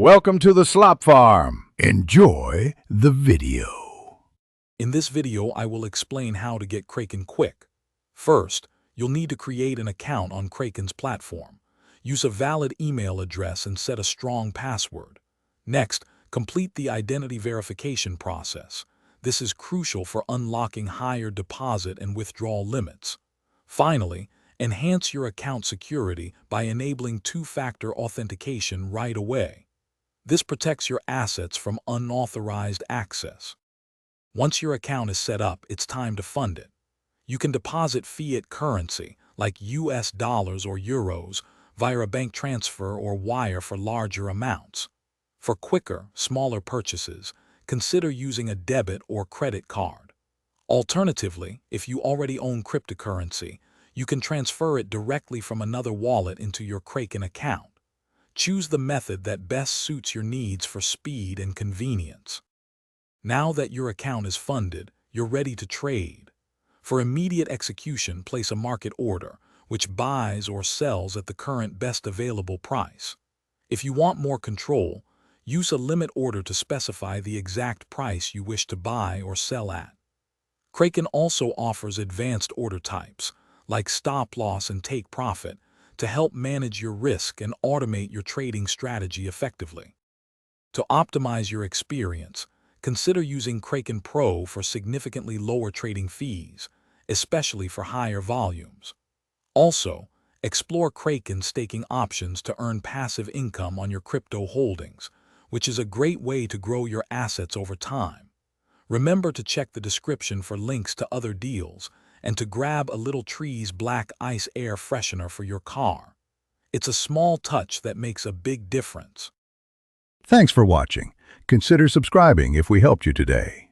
Welcome to the Slop Farm. Enjoy the video. In this video, I will explain how to get Kraken quick. First, you'll need to create an account on Kraken's platform. Use a valid email address and set a strong password. Next, complete the identity verification process. This is crucial for unlocking higher deposit and withdrawal limits. Finally, enhance your account security by enabling two-factor authentication right away. This protects your assets from unauthorized access. Once your account is set up, it's time to fund it. You can deposit fiat currency, like US dollars or euros, via a bank transfer or wire for larger amounts. For quicker, smaller purchases, consider using a debit or credit card. Alternatively, if you already own cryptocurrency, you can transfer it directly from another wallet into your Kraken account. Choose the method that best suits your needs for speed and convenience. Now that your account is funded, you're ready to trade. For immediate execution, place a market order, which buys or sells at the current best available price. If you want more control, use a limit order to specify the exact price you wish to buy or sell at. Kraken also offers advanced order types, like stop loss and take profit, to help manage your risk and automate your trading strategy effectively. To optimize your experience, consider using Kraken Pro for significantly lower trading fees, especially for higher volumes. Also, explore Kraken staking options to earn passive income on your crypto holdings, which is a great way to grow your assets over time. Remember to check the description for links to other deals and to grab a Little Trees Black Ice air freshener for your car. It's a small touch that makes a big difference. Thanks for watching. Consider subscribing if we helped you today.